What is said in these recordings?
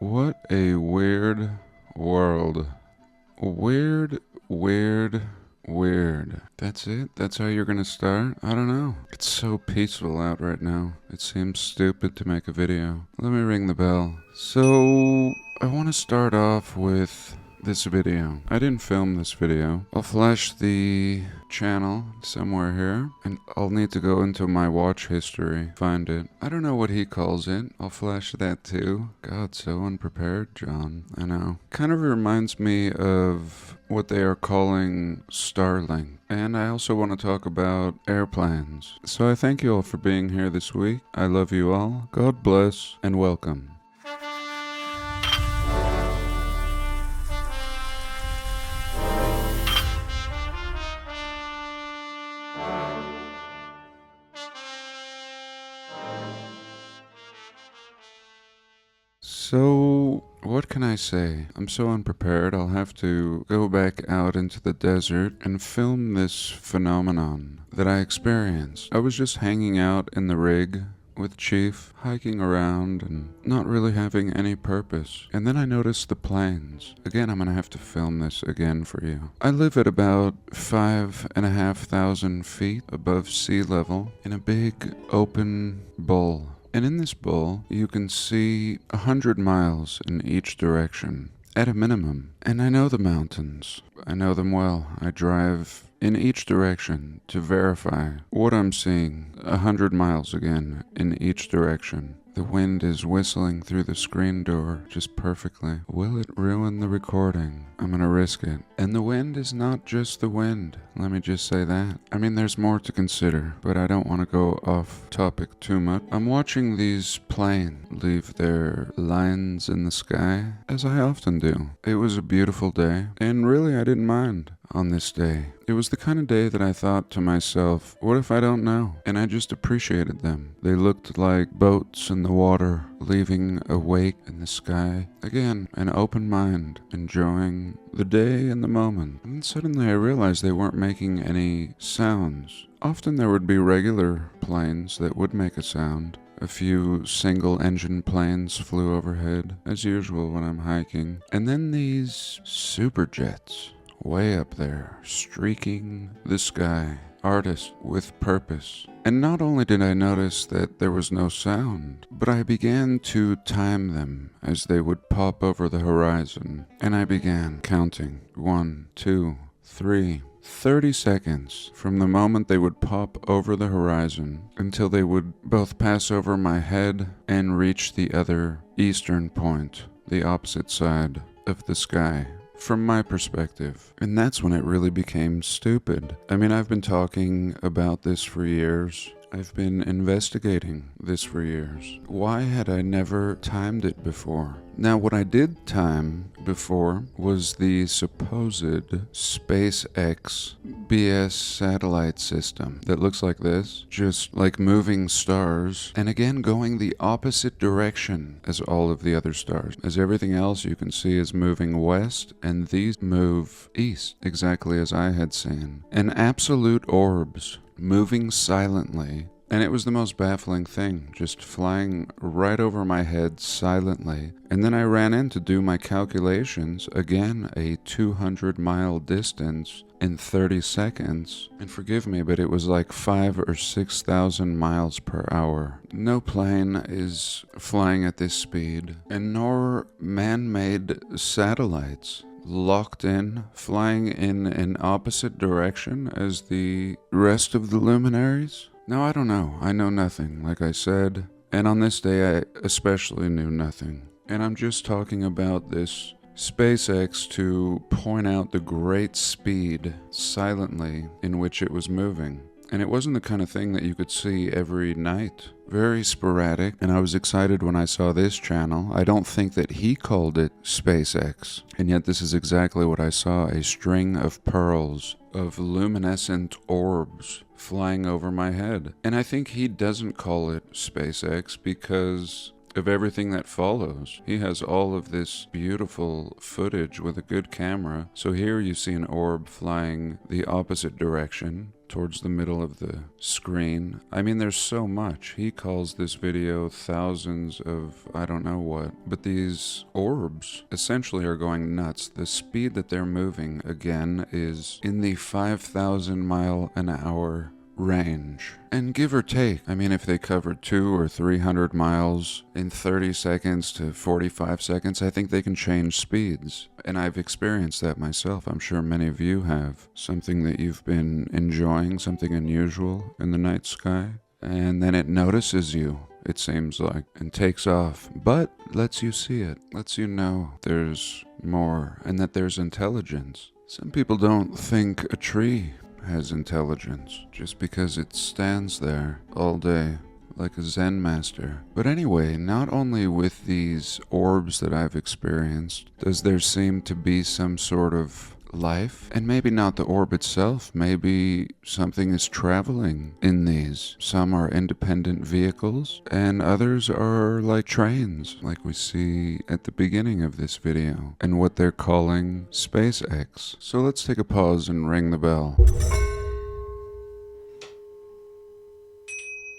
What a weird world. Weird, weird, weird. That's it? That's how you're gonna start? I don't know. It's so peaceful out right now. It seems stupid to make a video. Let me ring the bell. So, I want to start off with this video. I didn't film this video. I'll flash the channel somewhere here, and I'll need to go into my watch history, find it. I don't know what he calls it. I'll flash that too. God, so unprepared, John. I know. Kind of reminds me of what they are calling Starlink. And I also want to talk about airplanes. So I thank you all for being here this week. I love you all. God bless and welcome. So, what can I say? I'm so unprepared. I'll have to go back out into the desert and film this phenomenon that I experienced. I was just hanging out in the rig with Chief, hiking around and not really having any purpose. And then I noticed the planes. Again, I'm gonna have to film this again for you. I live at about 5,500 feet above sea level in a big open bowl. And in this bowl, you can see 100 miles in each direction, at a minimum. And I know the mountains. I know them well. I drive in each direction to verify what I'm seeing 100 miles again in each direction. The wind is whistling through the screen door just perfectly. Will it ruin the recording? I'm gonna risk it. And the wind is not just the wind. Let me just say that. I mean, there's more to consider, but I don't want to go off topic too much. I'm watching these planes leave their lines in the sky, as I often do. It was a beautiful day, and really I didn't mind on this day. It was the kind of day that I thought to myself, what if I don't know? And I just appreciated them. They looked like boats in the water, leaving a wake in the sky. Again, an open mind, enjoying the day and the moment. And then suddenly I realized they weren't making any sounds. Often there would be regular planes that would make a sound. A few single-engine planes flew overhead, as usual when I'm hiking. And then these super jets, way up there, streaking the sky. Artists with purpose. And not only did I notice that there was no sound, but I began to time them as they would pop over the horizon. And I began counting 1, 2, 3, 30 seconds from the moment they would pop over the horizon until they would both pass over my head and reach the other eastern point, the opposite side of the sky. From my perspective. And that's when it really became stupid. I mean, I've been talking about this for years. I've been investigating this for years. Why had I never timed it before? Now, what I did time before was the supposed SpaceX BS satellite system that looks like this, just like moving stars, and again going the opposite direction as all of the other stars. As everything else you can see is moving west, and these move east, exactly as I had seen. And absolute orbs moving silently. And it was the most baffling thing, just flying right over my head silently. And then I ran in to do my calculations, again a 200-mile distance in 30 seconds. And forgive me, but it was like 5,000 or 6,000 miles per hour. No plane is flying at this speed, and nor man-made satellites. Locked in, flying in an opposite direction as the rest of the luminaries? No, I don't know. I know nothing, like I said. And on this day, I especially knew nothing. And I'm just talking about this SpaceX to point out the great speed, silently, in which it was moving. And it wasn't the kind of thing that you could see every night. Very sporadic, and I was excited when I saw this channel. I don't think that he called it SpaceX, and yet this is exactly what I saw, a string of pearls, of luminescent orbs flying over my head. And I think he doesn't call it SpaceX because of everything that follows. He has all of this beautiful footage with a good camera. So here you see an orb flying the opposite direction towards the middle of the screen. I mean, there's so much. He calls this video thousands of I don't know what, but these orbs essentially are going nuts. The speed that they're moving, again, is in the 5,000 mile an hour range. And give or take, I mean, if they covered 200 or 300 miles in 30 seconds to 45 seconds, I think they can change speeds. And I've experienced that myself. I'm sure many of you have. Something that you've been enjoying, something unusual in the night sky, and then it notices you, it seems like, and takes off, but lets you see it, lets you know there's more and that there's intelligence. Some people don't think a tree has intelligence just because it stands there all day like a Zen master. But anyway, not only with these orbs that I've experienced does there seem to be some sort of life, and maybe not the orb itself, maybe something is traveling in these. Some are independent vehicles, and others are like trains, like we see at the beginning of this video, and what they're calling SpaceX. So let's take a pause and ring the bell.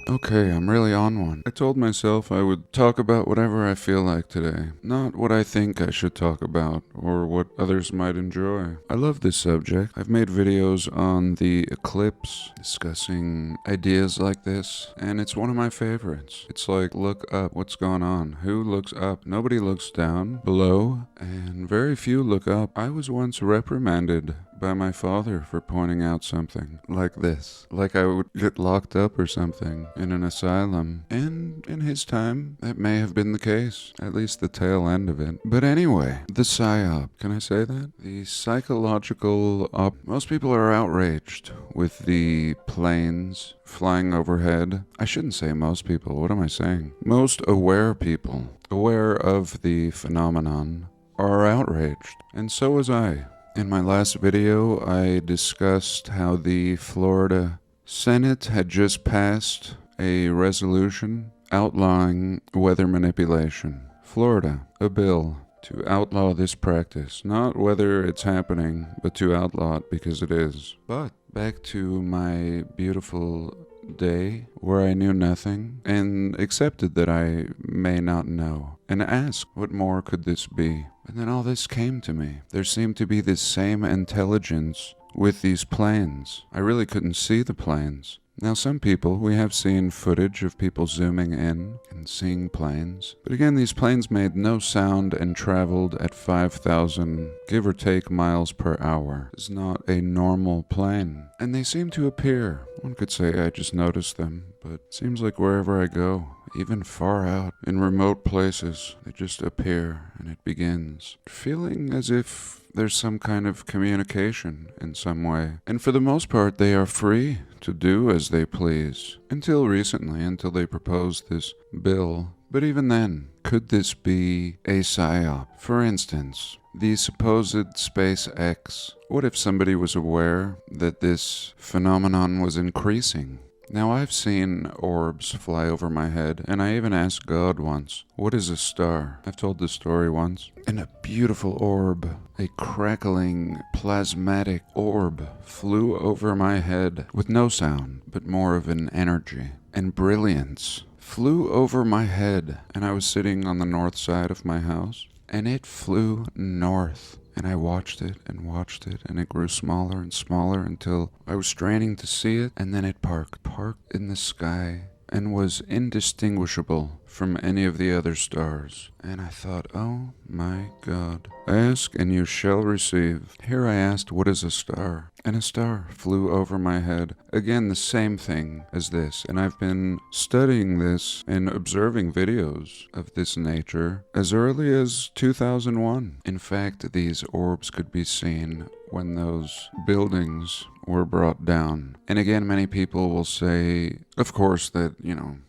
Okay, I'm really on one. I told myself I would talk about whatever I feel like today, not what I think I should talk about or what others might enjoy. I love this subject. I've made videos on the eclipse discussing ideas like this, and it's one of my favorites. It's like, look up, what's going on? Who looks up? Nobody looks down, below, and very few look up. I was once reprimanded by my father for pointing out something like this, like I would get locked up or something in an asylum, and in his time that may have been the case, at least the tail end of it. But anyway, the psyop, can I say that? The psychological most people are outraged with the planes flying overhead. I shouldn't say most people, what am I saying? Most aware people, aware of the phenomenon, are outraged, and so was I. In my last video, I discussed how the Florida Senate had just passed a resolution outlawing weather manipulation. Florida, a bill to outlaw this practice. Not whether it's happening, but to outlaw it because it is. But back to my beautiful day where I knew nothing and accepted that I may not know, and asked, what more could this be? And then all this came to me. There seemed to be this same intelligence with these planes. I really couldn't see the planes. Now, some people, we have seen footage of people zooming in and seeing planes. But again, these planes made no sound and traveled at 5,000, give or take, miles per hour. It's not a normal plane. And they seem to appear. One could say I just noticed them, but it seems like wherever I go, even far out, in remote places, they just appear and it begins. Feeling as if there's some kind of communication in some way. And for the most part, they are free to do as they please. Until recently, until they proposed this bill. But even then, could this be a psyop? For instance, the supposed SpaceX. What if somebody was aware that this phenomenon was increasing? Now, I've seen orbs fly over my head, and I even asked God once, what is a star? I've told this story once. And a beautiful orb, a crackling, plasmatic orb, flew over my head with no sound, but more of an energy and brilliance. Flew over my head, and I was sitting on the north side of my house, and it flew north. And I watched it, and it grew smaller and smaller until I was straining to see it, and then it parked in the sky, and was indistinguishable from any of the other stars. And I thought, oh my God. Ask and you shall receive. Here I asked, what is a star? And a star flew over my head. Again, the same thing as this. And I've been studying this and observing videos of this nature as early as 2001. In fact, these orbs could be seen when those buildings were brought down. And again, many people will say, of course, that,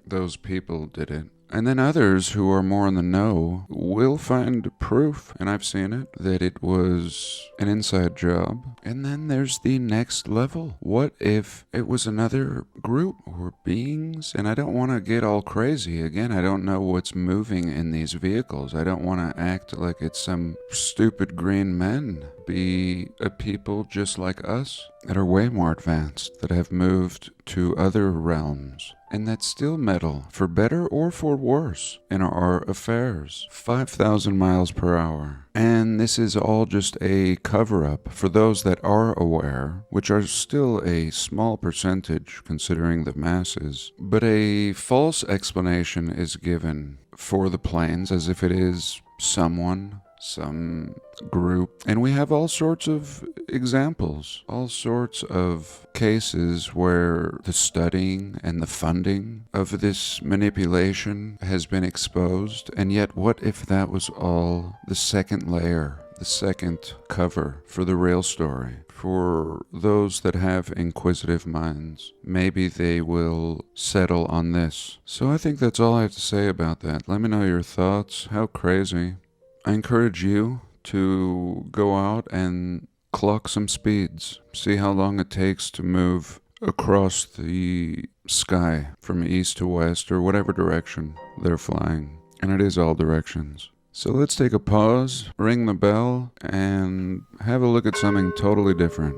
those people did it. And then others who are more in the know will find proof, and I've seen it, that it was an inside job. And then there's the next level. What if it was another group or beings? And I don't want to get all crazy. Again, I don't know what's moving in these vehicles. I don't want to act like it's some stupid green men. be a people just like us that are way more advanced, that have moved to other realms, and that still meddle, for better or for worse, in our affairs, 5,000 miles per hour. And this is all just a cover-up for those that are aware, which are still a small percentage considering the masses, but a false explanation is given for the planes as if it is someone, some group, and we have all sorts of examples, all sorts of cases where the studying and the funding of this manipulation has been exposed. And yet, what if that was all the second layer, the second cover for the real story? For those that have inquisitive minds, maybe they will settle on this. So I think that's all I have to say about that. Let me know your thoughts. How crazy. I encourage you to go out and clock some speeds. See how long it takes to move across the sky from east to west or whatever direction they're flying. And it is all directions. So let's take a pause, ring the bell, and have a look at something totally different.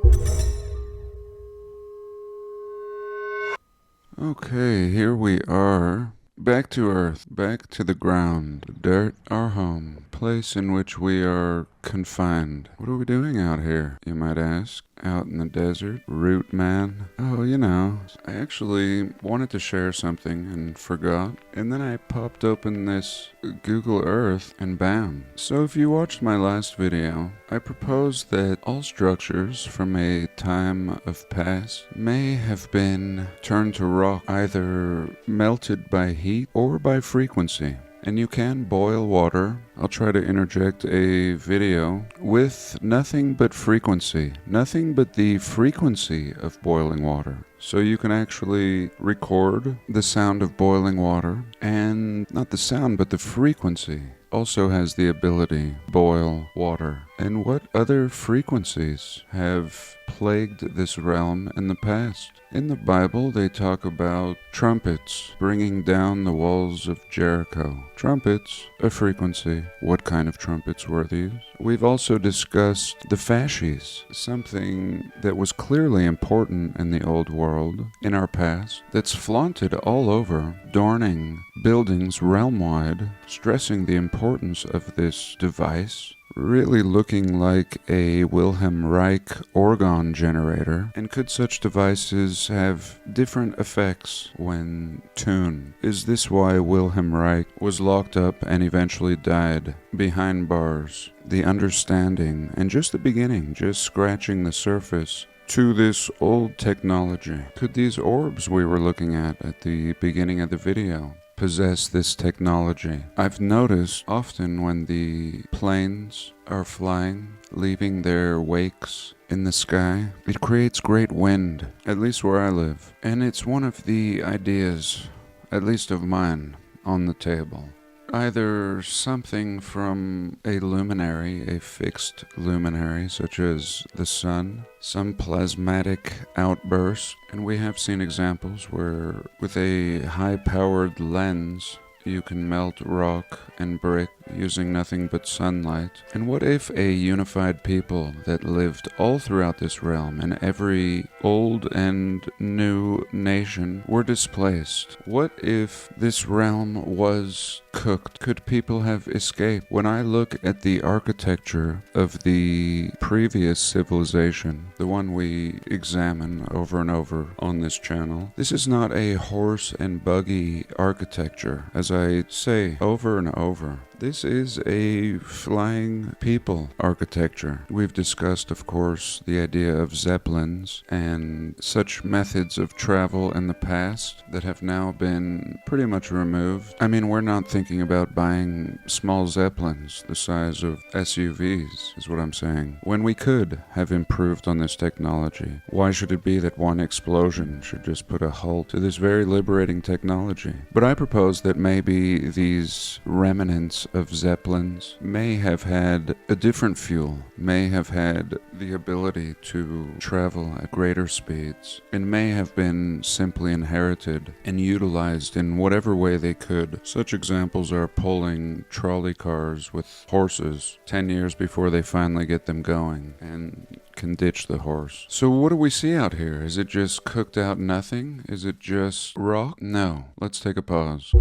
Okay, here we are. Back to Earth, back to the ground, the dirt, our home, place in which we are confined. What are we doing out here, you might ask? Out in the desert, root man. Oh, you know, I actually wanted to share something and forgot, and then I popped open this Google Earth and bam. So if you watched my last video, I proposed that all structures from a time of past may have been turned to rock, either melted by heat or by frequency. And you can boil water. I'll try to interject a video with nothing but frequency, nothing but the frequency of boiling water. So you can actually record the sound of boiling water, and not the sound, but the frequency also has the ability to boil water. And what other frequencies have plagued this realm in the past? In the Bible, they talk about trumpets bringing down the walls of Jericho. Trumpets, a frequency. What kind of trumpets were these? We've also discussed the fasces, something that was clearly important in the old world, in our past, that's flaunted all over, adorning buildings realm-wide, stressing the importance of this device, really looking like a Wilhelm Reich organ generator. And could such devices have different effects when tuned? Is this why Wilhelm Reich was locked up and eventually died behind bars? The understanding, and just the beginning, just scratching the surface to this old technology. Could these orbs we were looking at the beginning of the video possess this technology? I've noticed often when the planes are flying, leaving their wakes in the sky, it creates great wind, at least where I live. And it's one of the ideas, at least of mine, on the table. Either something from a luminary, a fixed luminary, such as the sun, some plasmatic outburst, and we have seen examples where with a high-powered lens you can melt rock and brick using nothing but sunlight. And what if a unified people that lived all throughout this realm and every old and new nation were displaced? What if this realm was cooked? Could people have escaped? When I look at the architecture of the previous civilization, the one we examine over and over on this channel, this is not a horse and buggy architecture, as I say over and over. This is a flying people architecture. We've discussed, of course, the idea of zeppelins and such methods of travel in the past that have now been pretty much removed. I mean, we're not thinking about buying small zeppelins the size of SUVs, is what I'm saying, when we could have improved on this technology. Why should it be that one explosion should just put a halt to this very liberating technology? But I propose that maybe these remnants pilots of Zeppelins may have had a different fuel, may have had the ability to travel at greater speeds, and may have been simply inherited and utilized in whatever way they could. Such examples are pulling trolley cars with horses 10 years before they finally get them going and can ditch the horse. So what do we see out here? Is it just cooked out nothing? Is it just rock? No. Let's take a pause.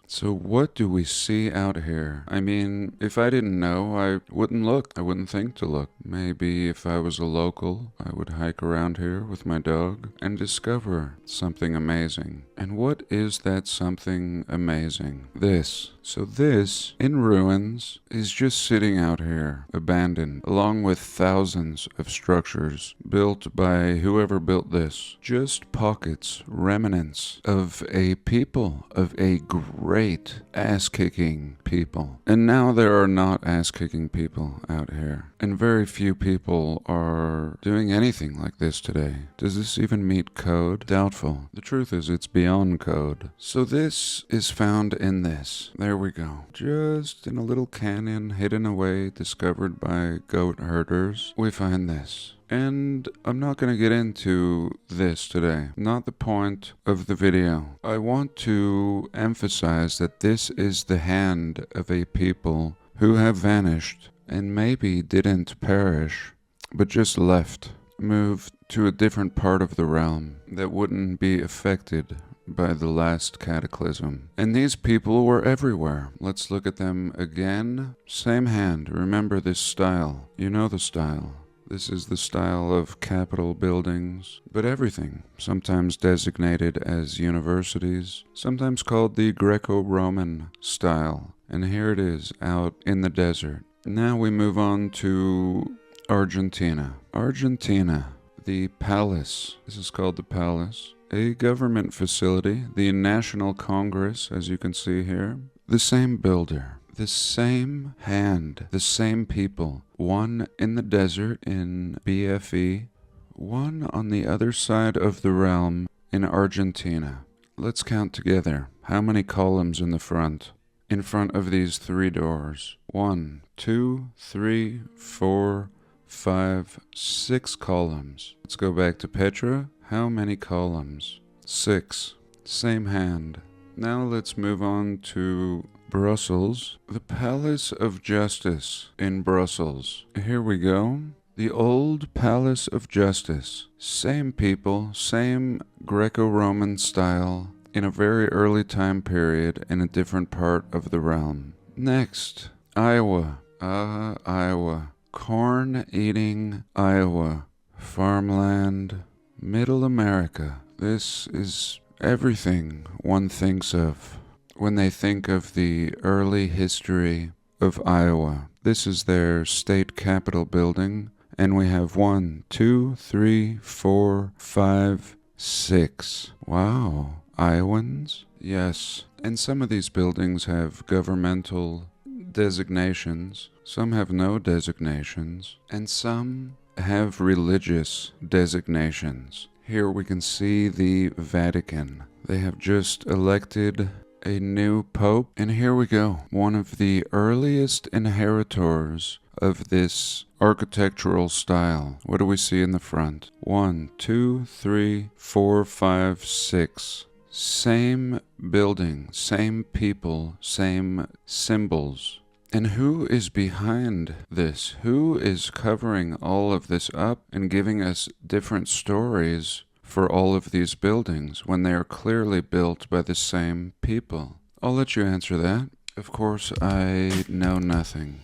So what do we see out here? I mean, if I didn't know, I wouldn't look. I wouldn't think to look. Maybe if I was a local, I would hike around here with my dog and discover something amazing. And what is that something amazing? This. So this, in ruins, is just sitting out here, abandoned, along with thousands of structures built by whoever built this. Just pockets, remnants of a people, of a great ass-kicking people. And now there are not ass-kicking people out here. And very few people are doing anything like this today. Does this even meet code? Doubtful. The truth is it's beyond code. So this is found in this. There we go. Just in a little canyon hidden away, discovered by goat herders, we find this. And I'm not going to get into this today. Not the point of the video. I want to emphasize that this is the hand of a people who have vanished and maybe didn't perish, but just left, moved to a different part of the realm that wouldn't be affected by the last cataclysm. And these people were everywhere. Let's look at them again. Same hand. Remember this style. You know the style. This is the style of Capitol buildings, but everything, sometimes designated as universities, sometimes called the Greco-Roman style. And here it is, out in the desert. Now we move on to Argentina. Argentina, the palace. This is called the palace. A government facility, the National Congress, as you can see here. The same builder. The same hand, the same people, one in the desert in BFE, one on the other side of the realm in Argentina. Let's count together. How many columns in the front? In front of these 3 doors. 1, 2, 3, 4, 5, 6 columns. Let's go back to Petra. How many columns? 6. Same hand. Now let's move on to Brussels, the Palace of Justice in Brussels. Here we go. The old Palace of Justice. Same people, same Greco-Roman style, in a very early time period in a different part of the realm. Next, Iowa. Iowa. Corn-eating Iowa. Farmland. Middle America. This is everything one thinks of when they think of the early history of Iowa. This is their state capitol building, and we have 1, 2, 3, 4, 5, 6. Wow, Iowans? Yes, and some of these buildings have governmental designations, some have no designations, and some have religious designations. Here we can see the Vatican. They have just elected a new pope, and here we go. One of the earliest inheritors of this architectural style. What do we see in the front? 1, 2, 3, 4, 5, 6. Same building, same people, same symbols. And who is behind this? Who is covering all of this up and giving us different stories for all of these buildings when they are clearly built by the same people? I'll let you answer that. Of course, I know nothing.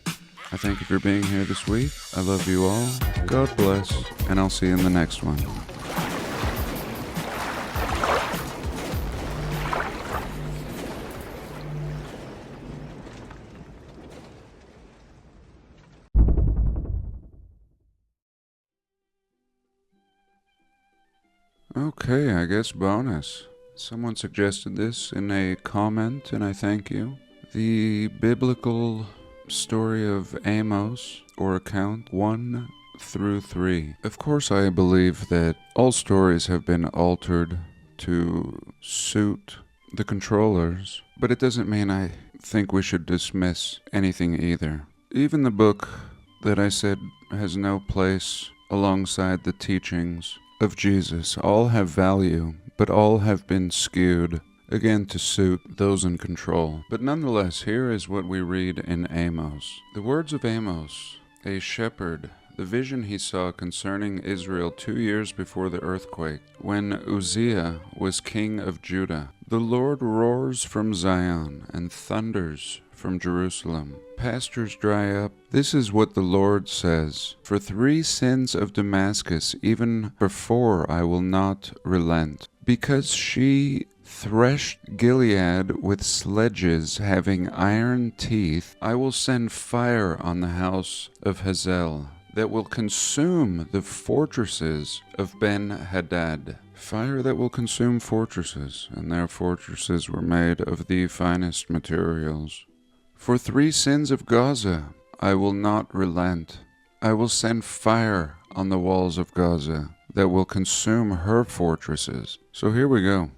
I thank you for being here this week. I love you all. God bless, and I'll see you in the next one. Okay, I guess bonus. Someone suggested this in a comment, and I thank you. The biblical story of Amos, or account 1 through 3. Of course, I believe that all stories have been altered to suit the controllers, but it doesn't mean I think we should dismiss anything either. Even the book that I said has no place alongside the teachings of Jesus, all have value, but all have been skewed, again, to suit those in control. But nonetheless, here is what we read in Amos. The words of Amos, a shepherd, the vision he saw concerning Israel 2 years before the earthquake, when Uzziah was king of Judah. The Lord roars from Zion and thunders from Jerusalem. Pastures dry up. This is what the Lord says. For 3 sins of Damascus, even for 4, I will not relent. Because she threshed Gilead with sledges having iron teeth, I will send fire on the house of Hazael that will consume the fortresses of Ben-Hadad. Fire that will consume fortresses, and their fortresses were made of the finest materials. For 3 sins of Gaza, I will not relent. I will send fire on the walls of Gaza that will consume her fortresses. So here we go.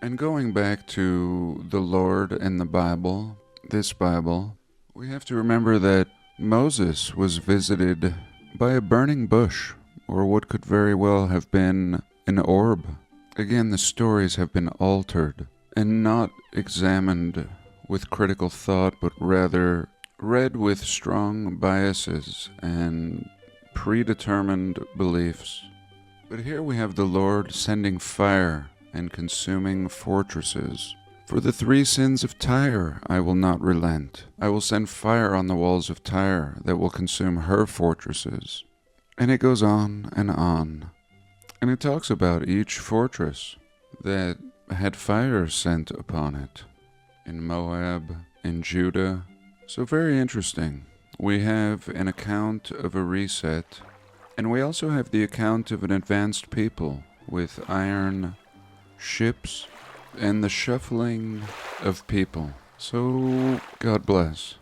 And going back to the Lord and the Bible, this Bible, we have to remember that Moses was visited by a burning bush, or what could very well have been an orb. Again, the stories have been altered and not examined with critical thought, but rather read with strong biases and predetermined beliefs. But here we have the Lord sending fire and consuming fortresses. For the 3 sins of Tyre I will not relent. I will send fire on the walls of Tyre that will consume her fortresses. And it goes on. And it talks about each fortress that had fire sent upon it. In Moab, in Judah. So very interesting. We have an account of a reset, and we also have the account of an advanced people with iron ships and the shuffling of people. So, God bless.